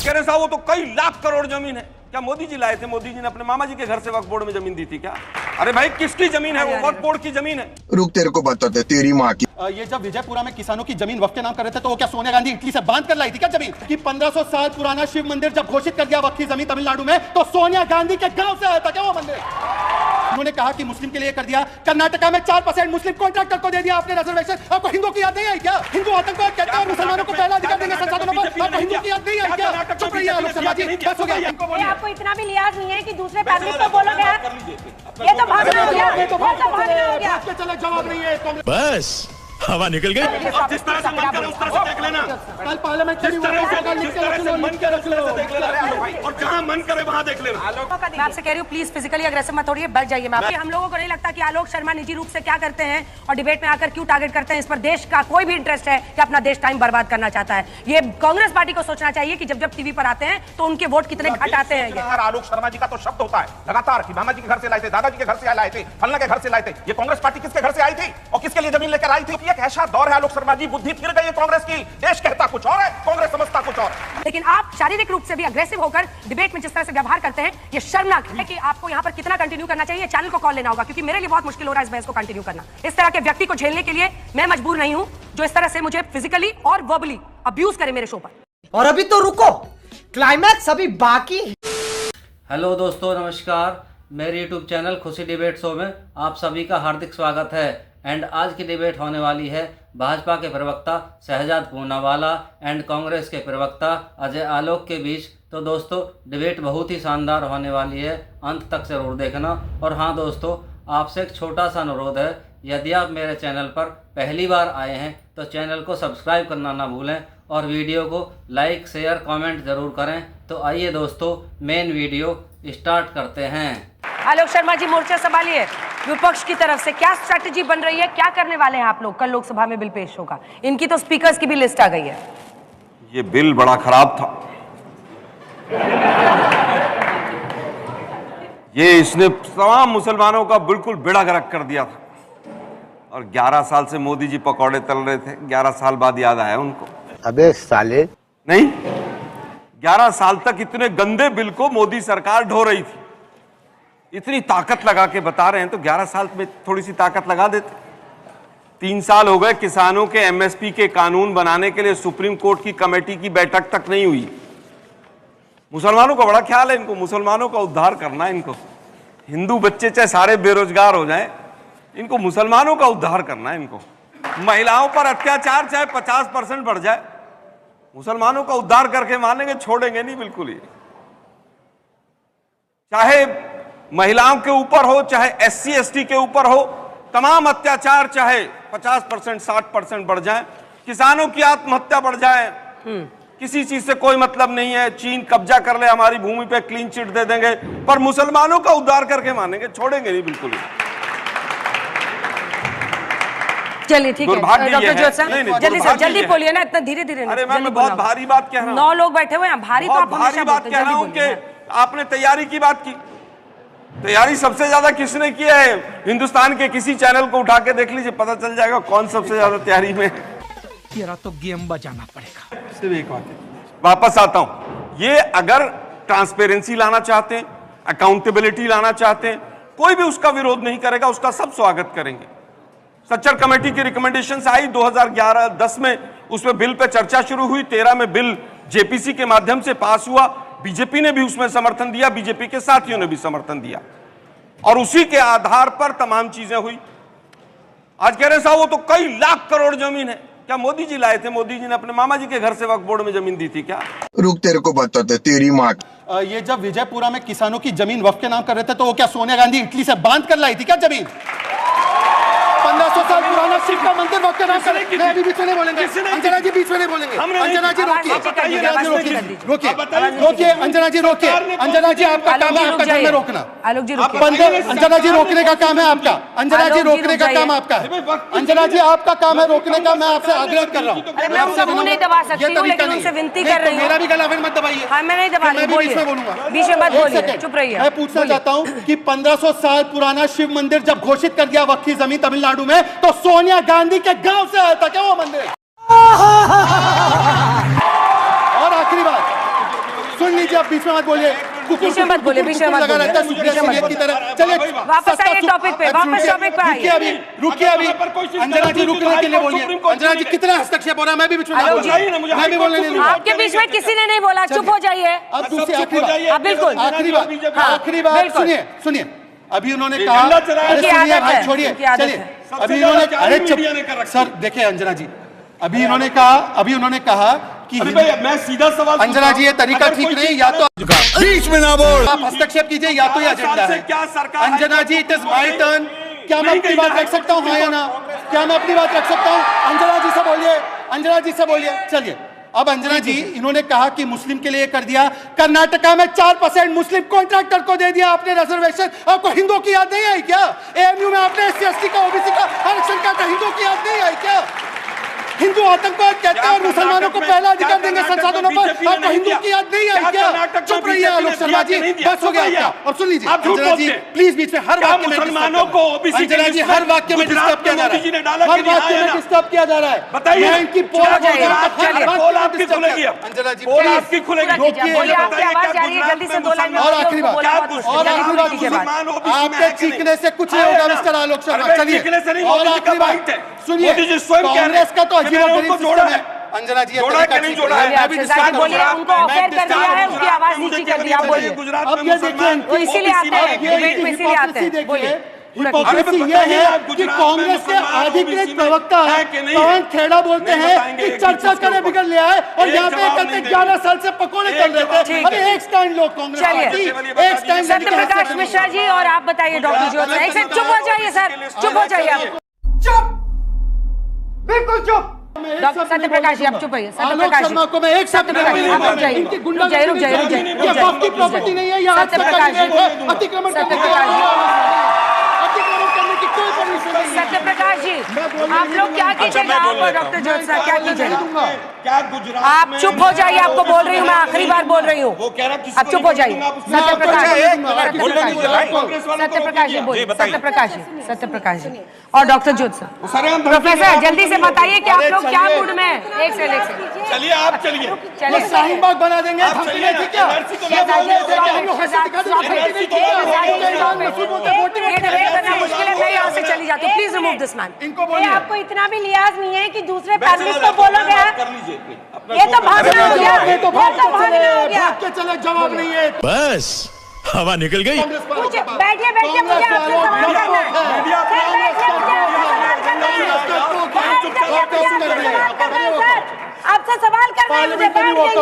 आज कह रहे साहब वो तो कई लाख करोड़ जमीन है। क्या मोदी जी लाए थे? मोदी जी ने अपने मामा जी के घर से वक्फ बोर्ड में जमीन दी थी क्या? अरे भाई किसकी जमीन है वो? वक्फ बोर्ड की जमीन है। रुक तेरे को बताते तेरी माँ की। ये जब विजयपुरा में किसानों की जमीन वक्फ के नाम कर रहे थे तो वो क्या सोनिया गांधी इटली से बांध कर लाई थी क्या जमीन? कि 1500 साल पुराना शिव मंदिर जब घोषित कर दिया वक्फ की जमीन तमिलनाडु में तो सोनिया गांधी के गांव से आया था क्या वो मंदिर? उन्होंने कहा कि मुस्लिम के लिए कर दिया। कर्नाटका में 4% मुस्लिम कॉन्ट्रैक्टर को दे दिया आपने रिजर्वेशन। आपको हिंदू की याद नहीं आई क्या? हिंदू आतंकवाद कहते हैं मुसलमानों को पहला अधिकार देंगे संसाधनों पर। आपको हिंदू की याद नहीं आई क्या? चुप रहिए आलोक शर्मा जी, बस हो गया। आपको इतना भी लिहाज नहीं है कि दूसरे पैनलिस्ट को बोलोगे? ये तो भागना हो गया, ये तो भागना हो गया। चलो जवाब नहीं है बस हवा निकल गई। अब जिस तरह से मन करे उस तरह से देख लेना। कल पार्लियामेंट जिस तरह से मन करे उस तरह से देख लेना और जहां मन करे वहां देख लेना। मैं आपसे कह रही हूँ प्लीज फिजिकली अग्रेसिव मत होइए, बैठ जाइए। मैं हम लोगों को नहीं लगता कि आलोक शर्मा निजी रूप से क्या करते हैं और डिबेट में आकर क्यों टारगेट करते हैं। इस पर देश का कोई भी इंटरेस्ट है कि अपना देश टाइम बर्बाद करना चाहता है। ये कांग्रेस पार्टी को सोचना चाहिए कि जब जब टीवी पर आते हैं तो उनके वोट कितने घट आते हैं। आलोक शर्मा जी का तो शब्द होता है लगातार कि मामा जी के घर से लाए थे, दादाजी के घर से लाए थे, फलना के घर से लाए थे। ये कांग्रेस पार्टी किसके घर से आई थी और किसके लिए जमीन लेकर आई थी? एक ऐसा दौर है आलोक शर्मा जी, बुद्धि फिर गई है कांग्रेस की। देश कहता कुछ और है, कांग्रेस समझता कुछ और। लेकिन आप शारीरिक रूप से भी अग्रेसिव होकर डिबेट में जिस तरह से व्यवहार करते हैं ये शर्मनाक है। कि आपको यहाँ पर कितना कंटिन्यू करना चाहिए, चैनल को कॉल लेना होगा क्योंकि मेरे लिए बहुत मुश्किल हो रहा है इस बहस को कंटिन्यू करना। इस तरह के व्यक्ति को झेलने के लिए मैं मजबूर नहीं हूं जो इस तरह से मुझे फिजिकली और वर्बली अब्यूज करे मेरे शो पर। और अभी तो रुको, क्लाइमैक्स अभी बाकी। हेलो दोस्तों, नमस्कार। मेरे YouTube चैनल खुशी डिबेट शो में आप सभी का हार्दिक स्वागत है। एंड आज की डिबेट होने वाली है भाजपा के प्रवक्ता शहजाद पूनावाला एंड कांग्रेस के प्रवक्ता अजय आलोक के बीच। तो दोस्तों डिबेट बहुत ही शानदार होने वाली है, अंत तक जरूर देखना। और हाँ दोस्तों, आपसे एक छोटा सा अनुरोध है, यदि आप मेरे चैनल पर पहली बार आए हैं तो चैनल को सब्सक्राइब करना ना भूलें और वीडियो को लाइक शेयर कमेंट ज़रूर करें। तो आइए दोस्तों मेन वीडियो स्टार्ट करते हैं। आलोक शर्मा जी मोर्चा संभालिए। विपक्ष की तरफ से क्या स्ट्रैटेजी बन रही है, क्या करने वाले हैं आप लोग? कल लोकसभा में बिल पेश होगा, इनकी तो स्पीकर्स की भी लिस्ट आ गई है। ये बिल बड़ा खराब था। ये इसने तमाम मुसलमानों का बिल्कुल बेड़ा गर्क कर दिया था। और 11 साल से मोदी जी पकौड़े तल रहे थे, 11 साल बाद याद आया उनको। अबे साले नहीं, 11 साल तक इतने गंदे बिल को मोदी सरकार ढो रही थी। इतनी ताकत लगा के बता रहे हैं तो 11 साल में थोड़ी सी ताकत लगा देते। 3 साल हो गए किसानों के एमएसपी के कानून बनाने के लिए सुप्रीम कोर्ट की कमेटी की बैठक तक नहीं हुई। मुसलमानों का बड़ा ख्याल है इनको, मुसलमानों का उद्धार करना है इनको। हिंदू बच्चे चाहे सारे बेरोजगार हो जाएं, इनको मुसलमानों का उद्धार करना है इनको। महिलाओं पर अत्याचार चाहे 50% बढ़ जाए, मुसलमानों का उद्धार करके मानेंगे, छोड़ेंगे नहीं बिल्कुल ही। चाहे महिलाओं के ऊपर हो, चाहे SC ST के ऊपर हो, तमाम अत्याचार चाहे 50% 60% बढ़ जाए, किसानों की आत्महत्या बढ़ जाए, किसी चीज से कोई मतलब नहीं है। चीन कब्जा कर ले हमारी भूमि पे, क्लीन चिट दे देंगे, पर मुसलमानों का उद्धार करके मानेंगे, छोड़ेंगे नहीं बिल्कुल ही। चलिए ठीक है डॉक्टर जोत साहब, जल्दी से जल्दी बोलिए ना, इतना धीरे धीरे। अरे मैं बहुत भारी बात कह रहा हूँ। 9 लोग बैठे हुए हैं, भारी तो आप भारी बात कह रहा हूँ कि आपने तैयारी की बात की। तैयारी सबसे ज्यादा किसने की है? हिंदुस्तान के किसी चैनल को उठा के देख लीजिए, पता चल जाएगा कौन सबसे ज्यादा तैयारी में। तेरा तो गेम बजाना पड़ेगा। सिर्फ एक बात वापस आता हूं, ये अगर ट्रांसपेरेंसी लाना चाहते हैं, अकाउंटेबिलिटी लाना चाहते हैं, कोई भी उसका विरोध नहीं करेगा, उसका सब स्वागत करेंगे। सच्चर कमेटी की रिकमेंडेशंस आई 2011-10 में, उसमें बिल पे चर्चा शुरू हुई। 13 में बिल जेपीसी के माध्यम से पास हुआ। बीजेपी ने भी उसमें समर्थन दिया, बीजेपी के साथियों ने भी समर्थन दिया और उसी के आधार पर तमाम चीजें हुई। आज कह रहे साहब वो तो कई लाख करोड़ जमीन है। क्या मोदी जी लाए थे? मोदी जी ने अपने मामा जी के घर से वक्फ बोर्ड में जमीन दी थी क्या? रुक तेरे को बताते तेरी माँ की। ये जब विजयपुरा में किसानों की जमीन वक्फ के नाम कर रहे थे तो वो क्या सोनिया गांधी इटली से बांध कर लाई थी क्या जमीन? 1500 साल पुराना शिव का मंदिर वक्त के नाम कर रहे हैं। अभी बीच में नहीं बोलेंगे, अंजना जी बीच में नहीं बोलेंगे। अंजना जी रोकिए, रोकिए अंजना जी, रोकिए। अंजना जी आपका काम है आपका घर में रोकना। आलोक जी अंजना जी रोकने का काम है आपका। अंजना जी रोकने का काम आपका। अंजना जी आपका काम है रोकने का। मैं आपसे आग्रह कर रहा हूँ। मैं उनका मुंह नहीं दबा सकती हूँ, लेकिन उनसे विनती कर रही हूँ। मेरा भी गला फिर मत दबाइए। हाँ मैं नहीं दबा रही, बीच में बोलूंगा, बीच में मत बोलिए, चुप रहिए। मैं पूछना चाहता हूँ कि 1500 साल पुराना शिव मंदिर जब घोषित कर दिया वक्फ की जमीन तमिलनाडु में तो सोनिया गांधी के गांव से आया था क्या वो मंदिर? और आखिरी बात, साहब बीच में मत बोलिए, बीच में मत बोलिए, बीच में मत लगा रहता है सुप्रिया सुलेख की तरह। चलिए वापस आइए टॉपिक पे, वापस टॉपिक पे आइए। रुकिए अभी अंजना जी, रुकने के लिए बोलिए। अंजना जी कितना हस्तक्षेप हो रहा है, मैं भी बीच में मैं भी बोलने नहीं दूंगा। आपके बीच में किसी ने नहीं बोला, चुप हो जाइए। अब दूसरी आखिरी बात, बिल्कुल आखिरी बात सुनिए, सुनिए। अभी उन्होंने कहा, अरे सुनिए भाई, छोड़िए, चलिए। अभी उन्होंने, अरे चुप सर, देखिए अंजना जी, अभी उन्होंने कहा कि मैं सीधा सवाल, अंजना जी ये तरीका ठीक नहीं, या तो बीच में ना बोल, आप हस्तक्षेप कीजिए या तो ये एजेंडा है। क्या सरकार, अंजना जी इट इज माय टर्न, क्या मैं अपनी बात रख सकता हूँ, हाँ या ना? क्या मैं अपनी बात रख सकता हूँ? अंजना जी से बोलिए, अंजना जी से बोलिए। चलिए अब अंजना जी, इन्होंने कहा कि मुस्लिम के लिए कर दिया, कर्नाटका में 4% मुस्लिम कॉन्ट्रैक्टर को दे दिया आपने रिजर्वेशन। आपको हिंदुओं की याद नहीं आई क्या? एएमयू में आपने SC का ओबीसी का आरक्षण का हिंदुओं की याद नहीं आई क्या? हिंदू आतंकवाद कहते हैं और मुसलमानों को पहला अधिकार देंगे संसाधनों पर, आपको हिंदू की याद नहीं आई क्या? चुप रहिए आलोक शर्मा जी, बस हो गया आपका। और सुन लीजिए अंजना जी, प्लीज बीच में हर वाक्य में मुसलमानों को अंजना जी हर वाक्य में डिस्टर्ब किया जा रहा है, हर वाक्य में डिस्टर्ब किया जा रहा है। बताइए, मैं इनकी पोल आपकी खुलेगी, अंजना जी पोल आपकी खुलेगी। बोलिए, आपकी आवाज जा रही है, जल्दी से 2 लाइन में और आखिरी बात, आपके चीखने से कुछ नहीं होगा मिस्टर आलोक शर्मा। चलिए और आखिरी बात सुनिए, कांग्रेस का तो अजीबोगरीब सिस्टम है। अंजना जी जोड़ा है नहीं जोड़ा है? बोलिए, उनको ऑफेयर कर दिया है, उसकी आवाज नीचे कर दी, आप बोलिए। अब ये देखिए, वो इसीलिए आते हैं डिबेट में, इसीलिए आते हैं। बोलिए, हिपोक्रेसी ये है कि कांग्रेस के अधिकृत प्रवक्ता पवन खेड़ा बोलते हैं कि चर्चा करे बिगड़ लिया है, और यहाँ पे कहते 11 साल से पकौड़े चल रहे थे। अरे एक स्टैंड लोग कांग्रेस पार्टी, एक स्टैंड सत्यप्रकाश मिश्रा जी, और आप बताइए डॉक्टर ज्योत्सना। एक सेकंड चुप हो जाइए सर, चुप हो जाइए आप, चुप, बिल्कुल चुप। डॉक्टर सत्यप्रकाश जी आप चुप रहिए। सत्यप्रकाश शर्मा को मैं एक शब्द में सत्यप्रकाश आप रुक जाइए, रुक जाइए, रुक जाइए, रुक जाइए। ये आपकी प्रॉपर्टी नहीं है, यहाँ सत्यप्रकाश जी, अतिक्रमण सत्यप्रकाश जी, करने की कोई परमिशन नहीं है। सत्यप्रकाश जी, आप लोग क्या कीजिएगा, आप और डॉक्टर ज्योत्सना क्या कीजिएगा? क्या गुजरात आप चुप हो जाइए, आपको बोल रही हूँ, मैं आखिरी बार बोल रही हूँ, आप चुप हो जाइए। सत्यप्रकाश जी बोलिए, सत्यप्रकाश जी और डॉक्टर ज्योत्सना। प्रोफेसर जल्दी से बताइए कि आप लोग क्या मूड में हैं? एक से चलिए, आप चलिए, ये शाहीन बाग बना देंगे, आप चलिए, मुश्किल है, मैं यहाँ से चली जाती हूँ, प्लीज रिमूव दिस मैन। इनको बोलिए, आपको इतना भी लिहाज नहीं है कि दूसरे पैनलिस्ट को बोलोगे आप? कर लीजिए, ये तो भागना हो गया, ये तो भागना हो गया। भाग के चले, जवाब नहीं है। बस हवा निकल गई। कुछ बैठिए, बैठिए, मुझे आपसे सवाल करना है। सर, बैठिए, मुझे आपसे सवाल करना है। मुझे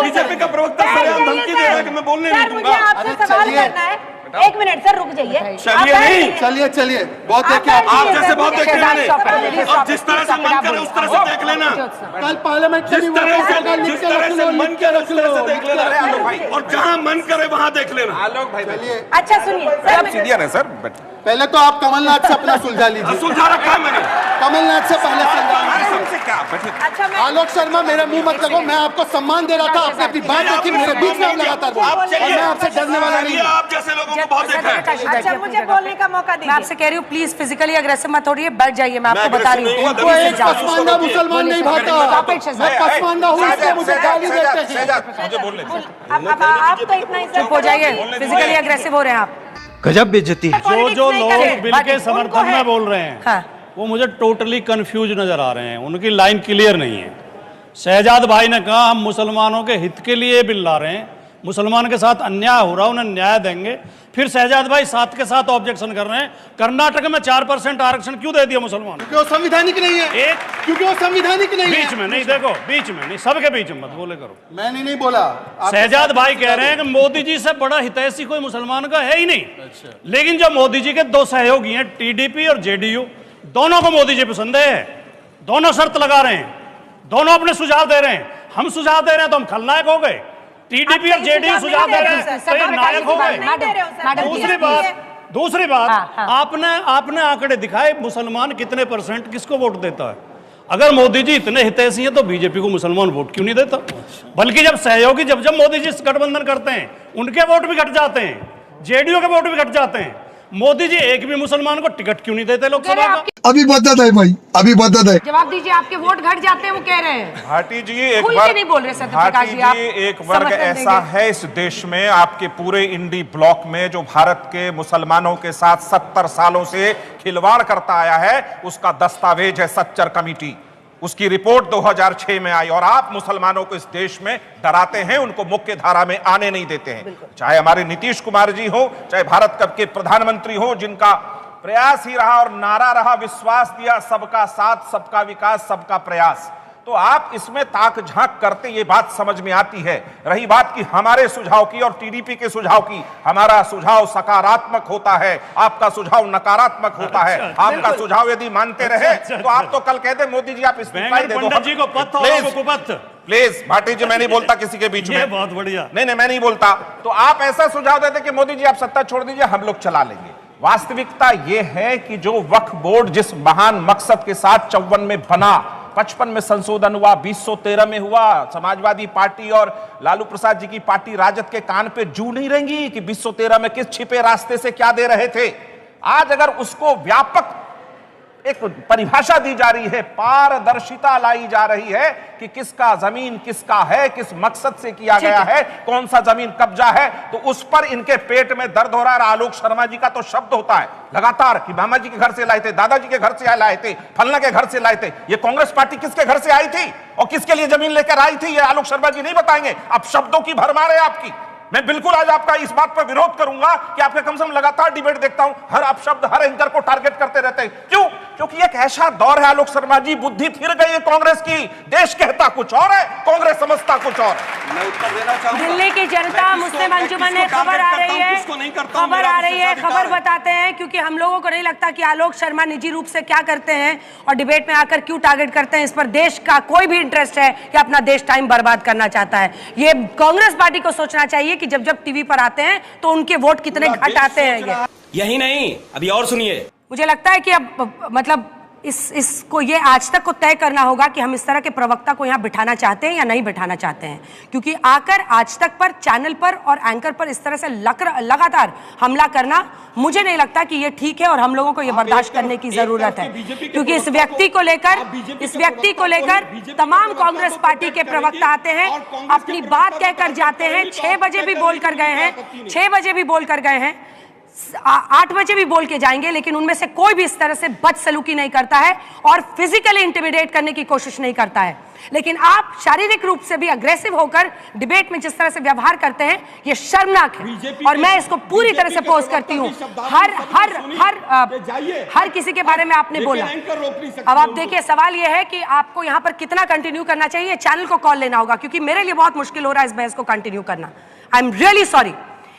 बीजेपी का प्रवक्ता सरेआम धमकी दे रहा है कि मैं बोलने नहीं दूंगा। मुझे आपसे सवाल करना है। एक मिनट सर, रुक जाइए। चलिए नहीं, चलिए बहुत देखे आप जैसे बहुत देखे मैंने। अब जिस तरह से मन करे उस तरह से देख लेना। कल पार्लियामेंट जिस तरह से मन करे उस तरह से देख लेना, और जहाँ मन करे वहाँ देख लेना। आलोक भाई, अच्छा सुनिए, सीनियर है सर। पहले तो आप कमलनाथ से अपना सुलझा लीजिए। सुलझा रखा है मैंने, कमलनाथ से पहले सुलझा लीजिए। क्या अच्छा मैं आलोक शर्मा, मेरा मुंह मत लगो, मैं आपको सम्मान दे रहा था, आपने अपनी बात रखी, मेरे बीच में आप लगातार बोल, और मैं आपसे डरने वाला नहीं हूँ। आप जैसे लोगों को बहुत देखा है। अच्छा मुझे बोलने का मौका मैं दीजिए। आपसे कह रही हूँ, प्लीज फिजिकली अग्रेसिव मत होइए, बैठ जाइए, मैं आपको बता रही हूँ। इनको एक पसमानदा मुसलमान नहीं भाता, मैं पसमानदा हूँ, इसलिए मुझे गाली देते हैं। मुझे बोलने दो। अब आप तो इतना ही चुप हो जाइए, फिजिकली अग्रेसिव हो रहे हैं आप। गजब बेइज्जती। जो लोग बिल के समर्थन में बोल रहे हैं, हाँ। वो मुझे टोटली कंफ्यूज नजर आ रहे हैं, उनकी लाइन क्लियर नहीं है। शहजाद भाई ने कहा हम मुसलमानों के हित के लिए बिल ला रहे हैं, मुसलमान के साथ अन्याय हो रहा है, उन्हें न्याय देंगे। फिर शहजाद भाई साथ के साथ ऑब्जेक्शन कर रहे हैं, कर्नाटक में 4% आरक्षण क्यों दे दिया मुसलमान? क्योंकि वो संविधानिक नहीं है, क्योंकि वो संविधानिक नहीं है। बीच में नहीं, देखो बीच में नहीं, सबके बीच में मत बोले करो। मैंने नहीं बोला, शहजाद भाई कह रहे हैं कि मोदी जी से बड़ा हितैषी कोई मुसलमान का है ही नहीं। लेकिन जो मोदी जी के 2 सहयोगी हैं, टीडीपी और जेडीयू, दोनों को मोदी जी पसंद है, दोनों शर्त लगा रहे हैं, दोनों अपने सुझाव दे रहे हैं। हम सुझाव दे रहे हैं तो हम खलनायक हो गए, टीडीपी और जेडीयू सुझाव दे रहे हैं तो ये नायक हो गए। दूसरी बात, आपने आंकड़े दिखाए मुसलमान कितने % किसको वोट देता है। अगर मोदी जी इतने हितैषी हैं तो बीजेपी को मुसलमान वोट क्यों नहीं देता? बल्कि जब सहयोगी जब मोदी जी गठबंधन करते हैं, उनके वोट भी घट जाते हैं, जेडीयू के वोट भी घट जाते हैं। मोदी जी एक भी मुसलमान को टिकट क्यों नहीं देते लोकसभा का? अभी बदत है भाई, अभी बदत है। जवाब दीजिए, आपके वोट घट जाते हैं वो कह रहे हैं। भाटी जी एक खुल के नहीं बोल रहे सत्यप्रकाश जी, आप एक वर्ग समर्थन ऐसा देंगे। है इस देश में, आपके पूरे इंडी ब्लॉक में, जो भारत के मुसलमानों के साथ 70 सालों से खिलवाड़ करता आया है। उसका दस्तावेज है सच्चर कमेटी, उसकी रिपोर्ट 2006 में आई। और आप मुसलमानों को इस देश में डराते हैं, उनको मुख्य धारा में आने नहीं देते हैं। चाहे हमारे नीतीश कुमार जी हो, चाहे भारत के प्रधानमंत्री हो, जिनका प्रयास ही रहा और नारा रहा, विश्वास दिया सबका साथ, सबका विकास, सबका प्रयास। तो आप इसमें ताक झांक करते, ये बात समझ में आती है। रही बात की हमारे सुझाव की और टीडीपी के सुझाव की, हमारा सुझाव सकारात्मक होता है, आपका सुझाव नकारात्मक होता है। आपका सुझाव यदि मानते रहे तो आप तो कल कहते मोदी जी आप इस्तीफा ही दे दो। पंडित जी को पत्थ और को कुपत्थ। प्लीज भाटी जी, मैं नहीं बोलता किसी के बीच में, बहुत बढ़िया। नहीं मैं नहीं बोलता। तो आप ऐसा सुझाव देते कि मोदी जी आप सत्ता छोड़ दीजिए, हम लोग चला लेंगे। वास्तविकता यह है कि जो वक्फ बोर्ड जिस महान मकसद के साथ 54 में बना, 55 में संशोधन हुआ, 2013 में हुआ, समाजवादी पार्टी और लालू प्रसाद जी की पार्टी राजद के कान पे जू नहीं रहेंगी कि 2013 में किस छिपे रास्ते से क्या दे रहे थे। आज अगर उसको व्यापक एक परिभाषा दी जा रही है, पारदर्शिता लाई जा रही है कि किसका जमीन किसका है, किस मकसद से किया गया है, कौन सा जमीन कब्जा है, तो उस पर इनके पेट में दर्द हो रहा है। आलोक शर्मा जी का तो शब्द होता है लगातार कि मामा जी के घर से लाए थे, दादाजी के घर से लाए थे, फलना के घर से लाए थे। ये कांग्रेस पार्टी किसके घर से आई थी और किसके लिए जमीन लेकर आई थी, ये आलोक शर्मा जी नहीं बताएंगे। अब शब्दों की भरमार है आपकी। मैं बिल्कुल आज आपका इस बात पर विरोध करूंगा कि आपके कम से कम लगातार डिबेट देखता हूं, हर अपशब्द हर एंकर को टारगेट करते रहते हैं। क्यों? क्योंकि एक ऐसा दौर है आलोक शर्मा जी, बुद्धि फिर गई है कांग्रेस की। देश कहता कुछ और है, कांग्रेस समझता कुछ और। मैं उत्तर देना चाहूंगा। दिल्ली की जनता, मुस्लिम अंजुमन में खबर आ रही है, खबर आ रही है, खबर बताते हैं, क्योंकि हम लोगों को नहीं लगता कि आलोक शर्मा निजी रूप से क्या करते हैं और डिबेट में आकर क्यों टारगेट करते हैं। इस पर देश का कोई भी इंटरेस्ट है कि अपना देश टाइम बर्बाद करना चाहता है। ये कांग्रेस पार्टी को सोचना चाहिए कि जब जब टीवी पर आते हैं तो उनके वोट कितने घट आते हैं। यही नहीं, अभी और सुनिए। मुझे लगता है कि अब मतलब इसको ये आज तक को तय करना होगा कि हम इस तरह के प्रवक्ता को यहाँ बिठाना चाहते हैं या नहीं बिठाना चाहते हैं, क्योंकि आकर आज तक पर चैनल पर और एंकर पर इस तरह से लगातार हमला करना मुझे नहीं लगता कि ये ठीक है और हम लोगों को ये बर्दाश्त करने की जरूरत है। क्योंकि इस व्यक्ति को लेकर तमाम कांग्रेस पार्टी के प्रवक्ता आते हैं, अपनी बात कहकर जाते हैं, 6 बजे भी बोल कर गए हैं, 6 बजे भी बोल कर गए हैं, 8 बजे भी बोल के जाएंगे, लेकिन उनमें से कोई भी इस तरह से बदसलूकी नहीं करता है और फिजिकली इंटिमिडेट करने की कोशिश नहीं करता है। लेकिन आप शारीरिक रूप से भी अग्रेसिव होकर डिबेट में जिस तरह से व्यवहार करते हैं, ये शर्मनाक है और मैं इसको पूरी तरह से पोस्ट करती हूँ। हर किसी के बारे में आपने बोला। अब आप देखिए, सवाल यह है कि आपको यहाँ पर कितना कंटिन्यू करना चाहिए, चैनल को कॉल लेना होगा, क्योंकि मेरे लिए बहुत मुश्किल हो रहा है इस बहस को कंटिन्यू करना। I am really sorry.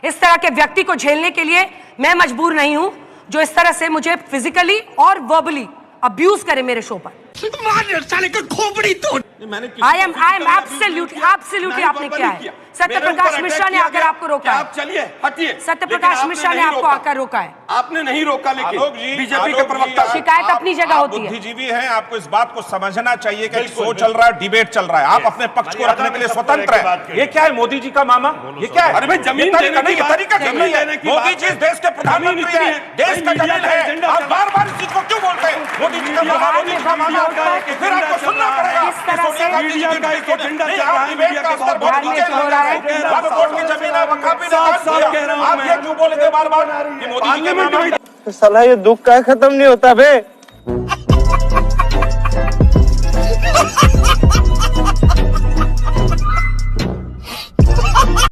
इस तरह के व्यक्ति को झेलने के लिए मैं मजबूर नहीं हूं, जो इस तरह से मुझे फिजिकली और वर्बली अब्यूज करे मेरे शो पर। साले का खोपड़ी तोड़। आई एम एब्सोल्युटली आपने क्या है। सत्यप्रकाश मिश्रा ने आकर आपको रोका है। आप चलिए, हटिए। सत्यप्रकाश मिश्रा ने आपको आकर रोका है। आपने नहीं रोका, लेकिन बीजेपी के प्रवक्ता शिकायत अपनी जगह होती है। बुद्धिजीवी हैं, आपको इस बात को समझना चाहिए कि शो चल रहा है, डिबेट चल रहा है, आप अपने पक्ष को रखने के लिए स्वतंत्र है। ये क्या है, मोदी जी का मामा? ये क्या है? अरे भाई, जमीन तरीका नहीं है। मोदी जी देश के प्रधानमंत्री है, देश का जमीन है। आप बार-बार इस चीज को क्यों बोलते हैं? मोदी जी का मामा, मोदी जी का मामा, फिर आपको सुनना पड़ेगा। इस तरह से मीडिया का एक एजेंडा चल रहा है, मीडिया का स्तर बहुत नीचे हो रहा है। वक्फ बोर्ड की जमीन है, वकाफी ने बात किया। आप ये क्यों बोले थे बार-बार कि मोदी जी के मामा? साला ये दुख का खत्म नहीं होता बे।